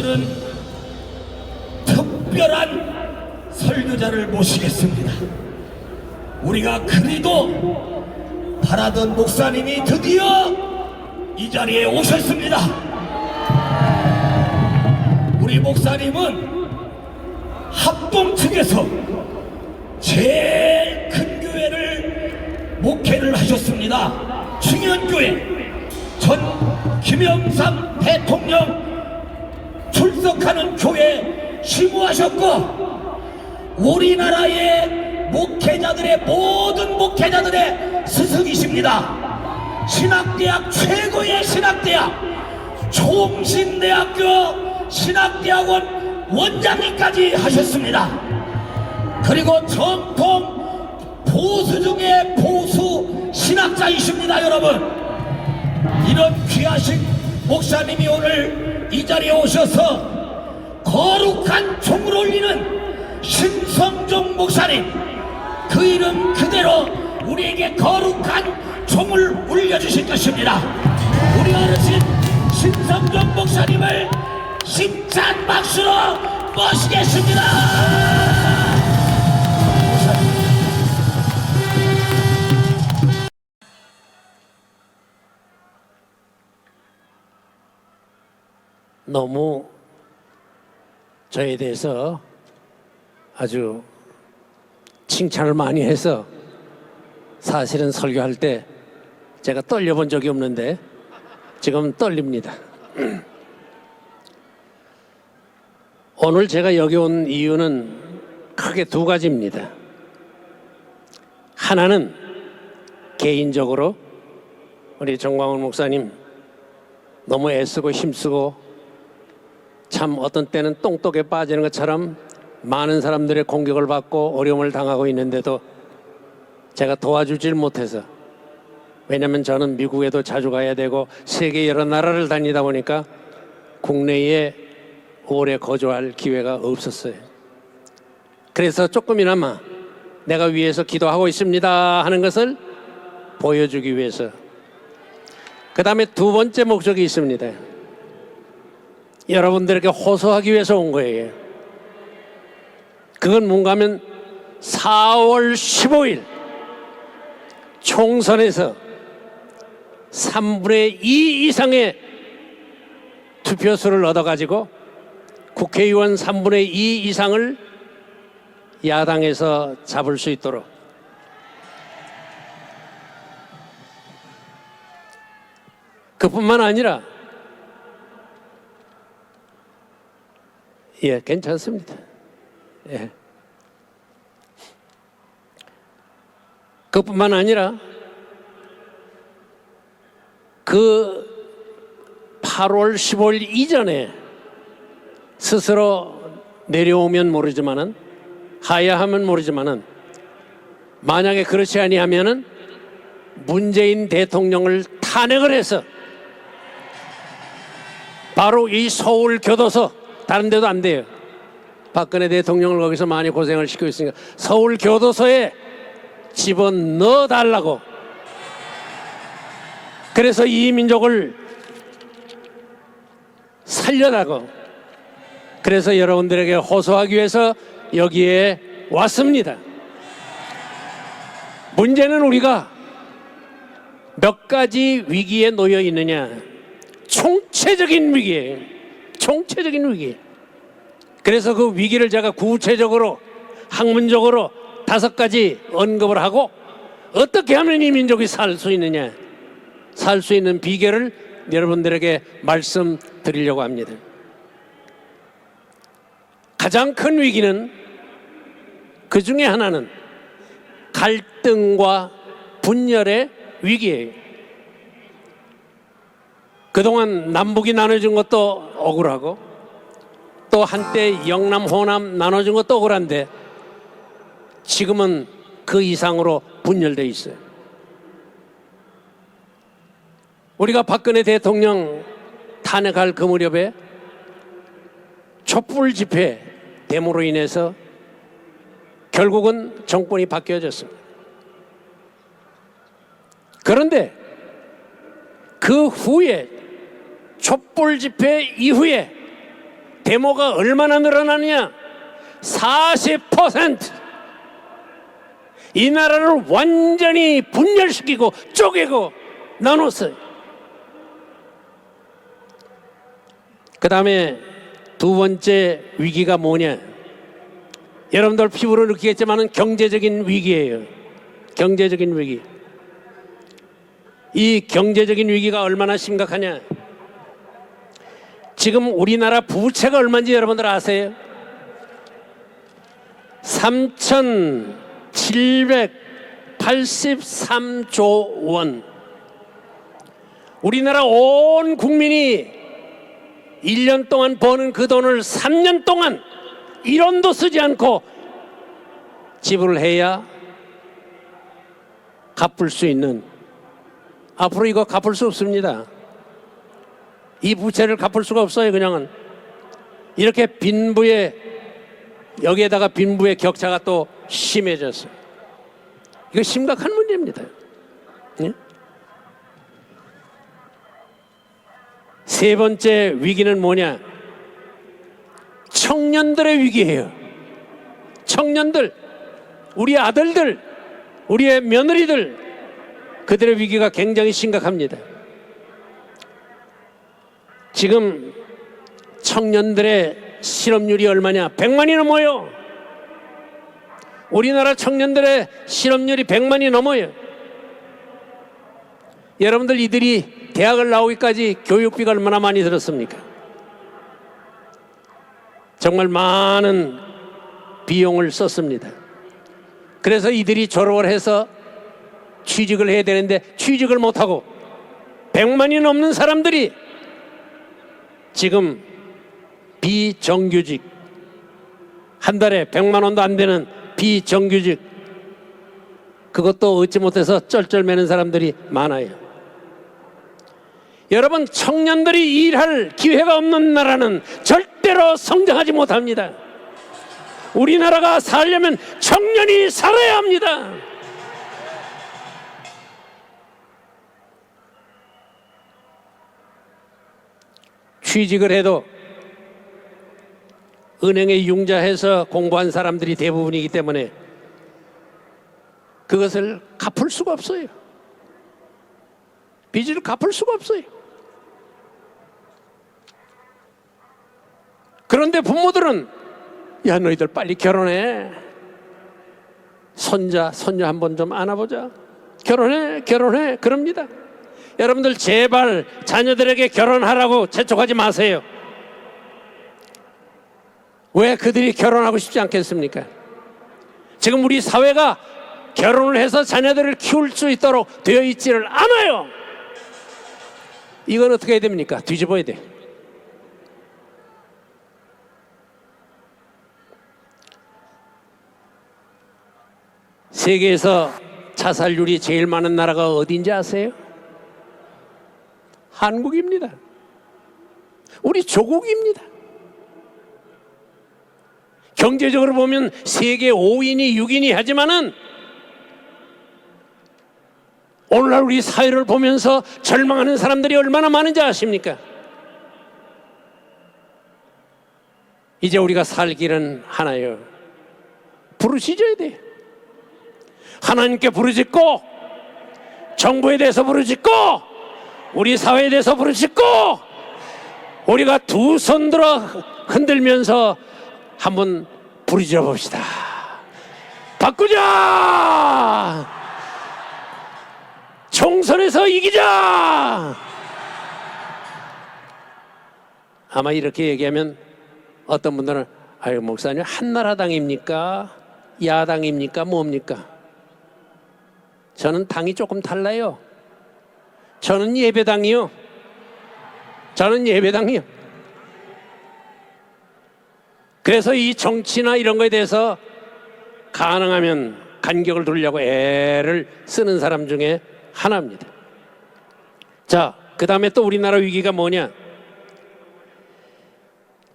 오늘은 특별한 설교자를 모시겠습니다. 우리가 그리도 바라던 목사님이 드디어 이 자리에 오셨습니다. 우리 목사님은 합동 측에서 제일 큰 교회를 목회를 하셨습니다. 충현교회 전 김영삼 대통령 출석하는 교회 심우하셨고, 우리나라의 목회자들의 모든 목회자들의 스승이십니다. 신학대학 최고의 신학대학 총신대학교 신학대학원 원장님까지 하셨습니다. 그리고 정통 보수 중에 보수 신학자이십니다. 여러분, 이런 귀하신 목사님이 오늘 이 자리에 오셔서 거룩한 종을 올리는 신성종 목사님, 그 이름 그대로 우리에게 거룩한 종을 울려주실 것입니다. 우리 어르신 신성종 목사님을 힘찬 박수로 모시겠습니다. 너무 저에 대해서 아주 칭찬을 많이 해서 사실은 설교할 때 제가 떨려본 적이 없는데 지금 떨립니다. 오늘 제가 여기 온 이유는 크게 두 가지입니다. 하나는 개인적으로 우리 정광훈 목사님 너무 애쓰고 힘쓰고 참 어떤 때는 똥독에 빠지는 것처럼 많은 사람들의 공격을 받고 어려움을 당하고 있는데도 제가 도와주질 못해서, 왜냐하면 저는 미국에도 자주 가야 되고 세계 여러 나라를 다니다 보니까 국내에 오래 거주할 기회가 없었어요. 그래서 조금이나마 내가 위해서 기도하고 있습니다 하는 것을 보여주기 위해서. 그 다음에 두 번째 목적이 있습니다. 여러분들에게 호소하기 위해서 온 거예요. 그건 뭔가 하면 4월 15일 총선에서 3분의 2 이상의 투표수를 얻어가지고 국회의원 3분의 2 이상을 야당에서 잡을 수 있도록, 그뿐만 아니라 괜찮습니다. 그뿐만 아니라 그 8월 15일 이전에 스스로 내려오면 모르지만은, 하야하면 모르지만은, 만약에 그렇지 아니하면은 문재인 대통령을 탄핵을 해서 바로 이 서울 교도소, 다른 데도 안 돼요. 박근혜 대통령을 거기서 많이 고생을 시키고 있으니까 서울 교도소에 집어넣어 달라고. 그래서 이 민족을 살려라고. 그래서 여러분들에게 호소하기 위해서 여기에 왔습니다. 문제는 우리가 몇 가지 위기에 놓여 있느냐. 총체적인 위기예요. 총체적인 위기. 그래서 그 위기를 제가 구체적으로 학문적으로 5가지 언급을 하고, 어떻게 하면 이 민족이 살 수 있느냐, 살 수 있는 비결을 여러분들에게 말씀드리려고 합니다. 가장 큰 위기는, 그 중에 하나는 갈등과 분열의 위기예요. 그동안 남북이 나눠진 것도 억울하고, 또 한때 영남 호남 나눠진 것도 억울한데 지금은 그 이상으로 분열되어 있어요. 우리가 박근혜 대통령 탄핵할 그 무렵에 촛불 집회 데모로 인해서 결국은 정권이 바뀌어졌습니다. 그런데 그 후에 촛불 집회 이후에 데모가 얼마나 늘어나느냐? 40%. 이 나라를 완전히 분열시키고 쪼개고 나눴어요. 그 다음에 두 번째 위기가 뭐냐? 여러분들 피부로 느끼겠지만 경제적인 위기예요. 경제적인 위기. 이 경제적인 위기가 얼마나 심각하냐? 지금 우리나라 부채가 얼마인지 여러분들 아세요? 3,783조 원. 우리나라 온 국민이 1년 동안 버는 그 돈을 3년 동안 1원도 쓰지 않고 지불을 해야 갚을 수 있는, 앞으로 이거 갚을 수 없습니다. 이 부채를 갚을 수가 없어요. 그냥은 이렇게 빈부의, 여기에다가 빈부의 격차가 또 심해졌어요. 이거 심각한 문제입니다. 네? 세 번째 위기는 뭐냐? 청년들의 위기예요. 청년들, 우리 아들들, 우리의 며느리들, 그들의 위기가 굉장히 심각합니다. 지금 청년들의 실업률이 얼마냐? 100만이 넘어요. 우리나라 청년들의 실업률이 100만이 넘어요. 여러분들 이들이 대학을 나오기까지 교육비가 얼마나 많이 들었습니까? 정말 많은 비용을 썼습니다. 그래서 이들이 졸업을 해서 취직을 해야 되는데 취직을 못하고 100만이 넘는 사람들이 지금 비정규직, 한 달에 100만 원도 안 되는 비정규직, 그것도 얻지 못해서 쩔쩔매는 사람들이 많아요. 여러분, 청년들이 일할 기회가 없는 나라는 절대로 성장하지 못합니다. 우리나라가 살려면 청년이 살아야 합니다. 취직을 해도 은행에 융자해서 공부한 사람들이 대부분이기 때문에 그것을 갚을 수가 없어요. 빚을 갚을 수가 없어요. 그런데 부모들은 야, 너희들 빨리 결혼해. 손자, 손녀 한번 좀 안아보자. 결혼해, 결혼해. 그럽니다. 여러분들 제발 자녀들에게 결혼하라고 재촉하지 마세요. 왜 그들이 결혼하고 싶지 않겠습니까? 지금 우리 사회가 결혼을 해서 자녀들을 키울 수 있도록 되어 있지를 않아요. 이건 어떻게 해야 됩니까? 뒤집어야 돼. 세계에서 자살률이 제일 많은 나라가 어딘지 아세요? 한국입니다. 우리 조국입니다. 경제적으로 보면 세계 5위니 6위니 하지만은 오늘날 우리 사회를 보면서 절망하는 사람들이 얼마나 많은지 아십니까? 이제 우리가 살 길은 하나예요. 부르짖어야 돼. 하나님께 부르짖고, 정부에 대해서 부르짖고, 우리 사회에 대해서 부르짖고, 우리가 두 손 들어 흔들면서 한번 부르짖어 봅시다. 바꾸자! 총선에서 이기자! 아마 이렇게 얘기하면 어떤 분들은 아유, 목사님 한나라당입니까? 야당입니까? 뭡니까? 저는 당이 조금 달라요. 저는 예배당이요. 저는 예배당이요. 그래서 이 정치나 이런 거에 대해서 가능하면 간격을 두려고 애를 쓰는 사람 중에 하나입니다. 자, 그 다음에 또 우리나라 위기가 뭐냐?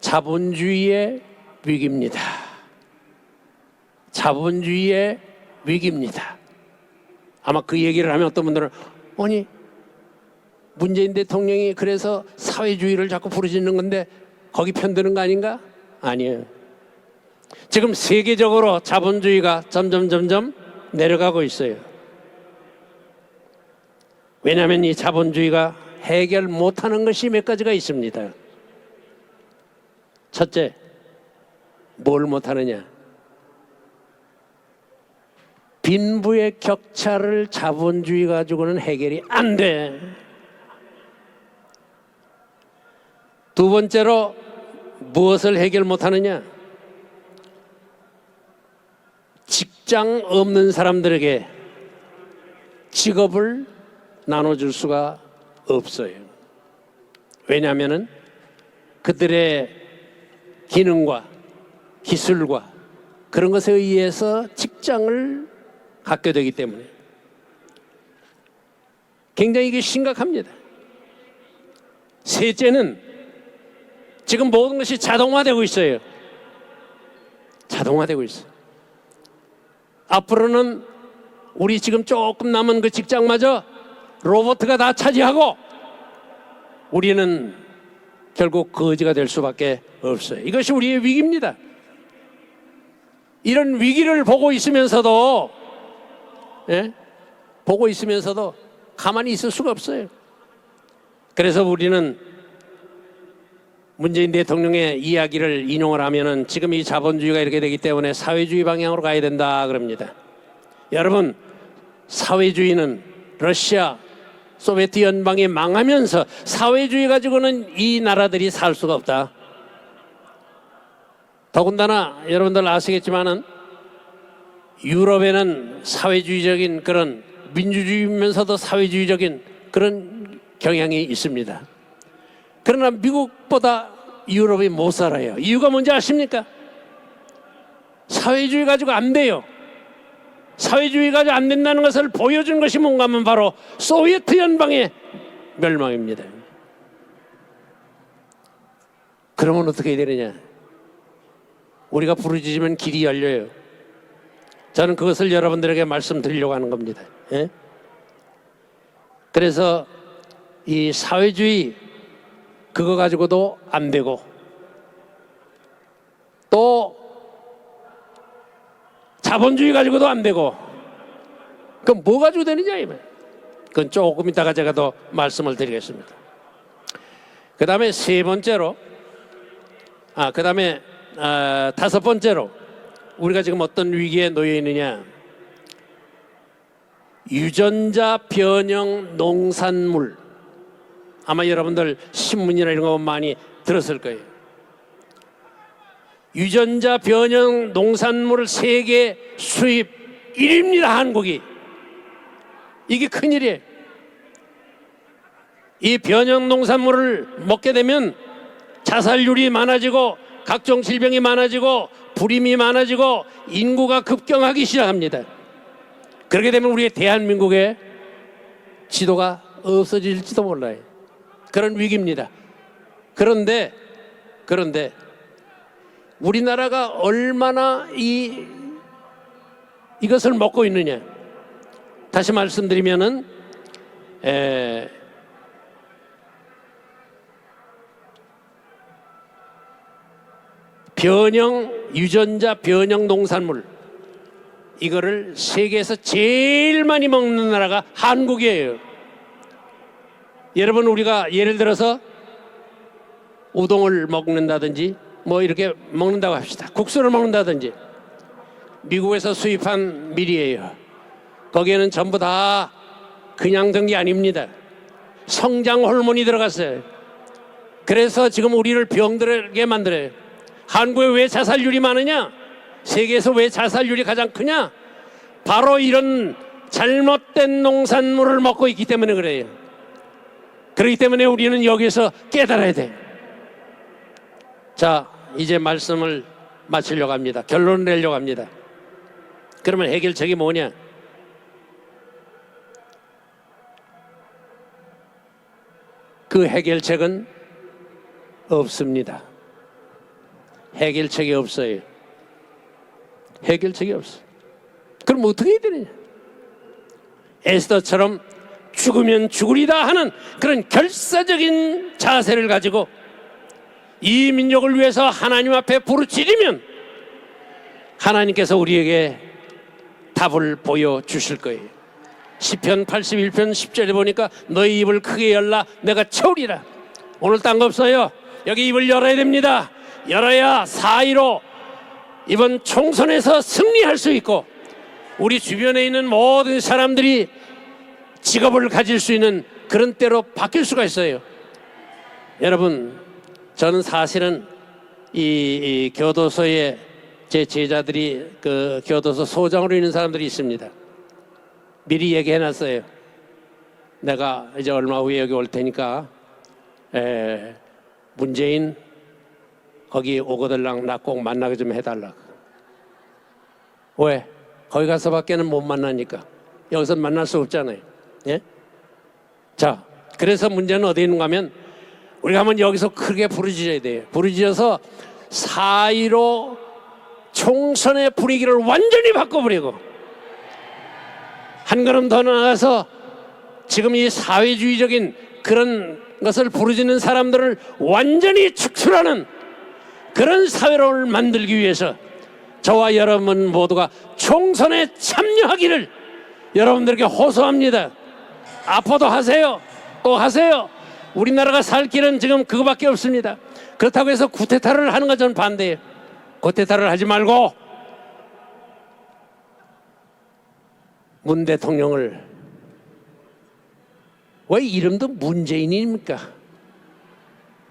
자본주의의 위기입니다. 자본주의의 위기입니다. 아마 그 얘기를 하면 어떤 분들은 아니 문재인 대통령이 그래서 사회주의를 자꾸 부르짖는 건데 거기 편드는 거 아닌가? 아니에요. 지금 세계적으로 자본주의가 점점 내려가고 있어요. 왜냐하면 이 자본주의가 해결 못하는 것이 몇 가지가 있습니다. 첫째, 뭘 못하느냐? 빈부의 격차를 자본주의 가지고는 해결이 안 돼. 두 번째로 무엇을 해결 못하느냐? 직장 없는 사람들에게 직업을 나눠줄 수가 없어요. 왜냐하면 그들의 기능과 기술과 그런 것에 의해서 직장을 갖게 되기 때문에 굉장히 이게 심각합니다. 셋째는 지금 모든 것이 자동화되고 있어요. 자동화되고 있어요. 앞으로는 우리 지금 조금 남은 그 직장마저 로봇가 다 차지하고 우리는 결국 거지가 될 수밖에 없어요. 이것이 우리의 위기입니다. 이런 위기를 보고 있으면서도 보고 있으면서도 가만히 있을 수가 없어요. 그래서 우리는 문재인 대통령의 이야기를 인용을 하면은 지금 이 자본주의가 이렇게 되기 때문에 사회주의 방향으로 가야 된다 그럽니다. 여러분, 사회주의는 러시아, 소비에트 연방이 망하면서 사회주의 가지고는 이 나라들이 살 수가 없다. 더군다나 여러분들 아시겠지만은 유럽에는 사회주의적인 그런 민주주의면서도 사회주의적인 그런 경향이 있습니다. 그러나 미국보다 유럽이 못 살아요. 이유가 뭔지 아십니까? 사회주의 가지고 안 돼요. 사회주의 가지고 안 된다는 것을 보여준 것이 뭔가 하면 바로 소비에트 연방의 멸망입니다. 그러면 어떻게 해야 되느냐? 우리가 부르짖으면 길이 열려요. 저는 그것을 여러분들에게 말씀드리려고 하는 겁니다. 그래서 이 사회주의 그거 가지고도 안 되고 또 자본주의 가지고도 안 되고 그럼 뭐 가지고 되느냐 이면 그건 조금 이따가 제가 더 말씀을 드리겠습니다. 그 다음에 세 번째로 다섯 번째로 우리가 지금 어떤 위기에 놓여 있느냐? 유전자 변형 농산물, 아마 여러분들 신문이나 이런 거 많이 들었을 거예요. 유전자 변형 농산물 세계 수입 1위입니다. 한국이. 이게 큰일이에요. 이 변형 농산물을 먹게 되면 자살률이 많아지고 각종 질병이 많아지고 불임이 많아지고 인구가 급경하기 시작합니다. 그렇게 되면 우리의 대한민국의 지도가 없어질지도 몰라요. 그런 위기입니다. 그런데 우리나라가 얼마나 이것을 먹고 있느냐? 다시 말씀드리면은 유전자 변형 농산물 이거를 세계에서 제일 많이 먹는 나라가 한국이에요. 여러분, 우리가 예를 들어서 우동을 먹는다든지 뭐 이렇게 먹는다고 합시다. 국수를 먹는다든지 미국에서 수입한 밀이에요. 거기에는 전부 다 그냥 든 게 아닙니다. 성장 호르몬이 들어갔어요. 그래서 지금 우리를 병들게 만들어요. 한국에 왜 자살률이 많으냐? 세계에서 왜 자살률이 가장 크냐? 바로 이런 잘못된 농산물을 먹고 있기 때문에 그래요. 그렇기 때문에 우리는 여기서 깨달아야 돼. 자, 이제 말씀을 마치려고 합니다. 결론을 내려고 합니다. 그러면 해결책이 뭐냐? 그 해결책은 없습니다. 해결책이 없어요. 해결책이 없어. 그럼 어떻게 해야 되느냐? 에스더처럼 죽으면 죽으리다 하는 그런 결사적인 자세를 가지고 이 민족을 위해서 하나님 앞에 부르짖으면 하나님께서 우리에게 답을 보여주실 거예요. 시편 81편 10절에 보니까 너희 입을 크게 열라 내가 채우리라. 오늘 딴 거 없어요. 여기 입을 열어야 됩니다. 열어야 4.15 이번 총선에서 승리할 수 있고 우리 주변에 있는 모든 사람들이 직업을 가질 수 있는 그런 때로 바뀔 수가 있어요. 여러분, 저는 사실은 이 교도소에 제 제자들이 그 교도소 소장으로 있는 사람들이 있습니다. 미리 얘기해놨어요. 내가 이제 얼마 후에 여기 올 테니까 문재인 거기 오거들랑 나 꼭 만나게 좀 해달라고. 왜? 거기 가서밖에는 못 만나니까. 여기서 만날 수 없잖아요. 예? 자, 그래서 문제는 어디 있는가 하면 우리가 한번 여기서 크게 부르짖어야 돼요. 부르짖어서 4.15 총선의 분위기를 완전히 바꿔버리고 한 걸음 더 나아가서 지금 이 사회주의적인 그런 것을 부르짖는 사람들을 완전히 축출하는 그런 사회를 만들기 위해서 저와 여러분 모두가 총선에 참여하기를 여러분들에게 호소합니다. 아파도 하세요. 또 하세요. 우리나라가 살 길은 지금 그거밖에 없습니다. 그렇다고 해서 쿠데타를 하는 건 저는 반대예요. 쿠데타를 하지 말고 문 대통령을, 왜 이름도 문재인입니까?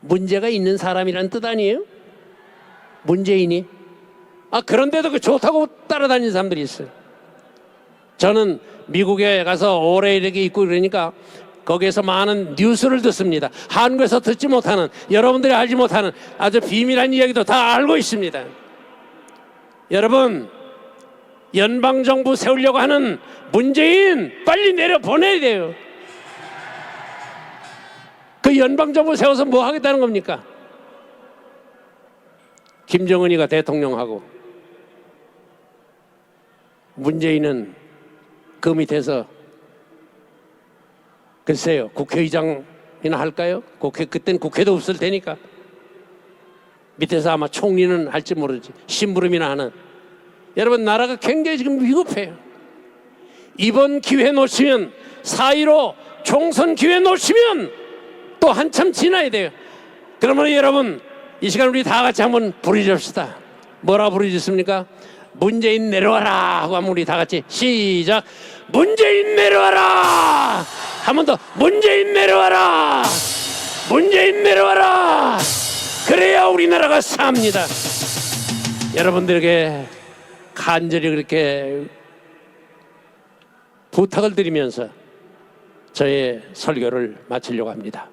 문제가 있는 사람이란 뜻 아니에요? 문재인이. 그런데도 그 좋다고 따라다니는 사람들이 있어요. 저는 미국에 가서 오래 이렇게 있고 그러니까 거기에서 많은 뉴스를 듣습니다. 한국에서 듣지 못하는, 여러분들이 알지 못하는 아주 비밀한 이야기도 다 알고 있습니다. 여러분, 연방정부 세우려고 하는 문재인 빨리 내려보내야 돼요. 그 연방정부 세워서 뭐 하겠다는 겁니까? 김정은이가 대통령하고 문재인은 그 밑에서 글쎄요, 국회의장이나 할까요? 그땐 국회도 없을 테니까 밑에서 아마 총리는 할지 모르지, 심부름이나 하는. 여러분, 나라가 굉장히 지금 위급해요. 이번 기회 놓치면, 4.15 총선 기회 놓치면 또 한참 지나야 돼요. 그러면 여러분, 이 시간 우리 다 같이 한번 부르짖읍시다. 뭐라 부르짖습니까? 문재인 내려와라 하고 한번 우리 다 같이 시작. 문재인 내려와라. 한 번 더. 문재인 내려와라. 문재인 내려와라. 그래야 우리나라가 삽니다. 여러분들에게 간절히 그렇게 부탁을 드리면서 저의 설교를 마치려고 합니다.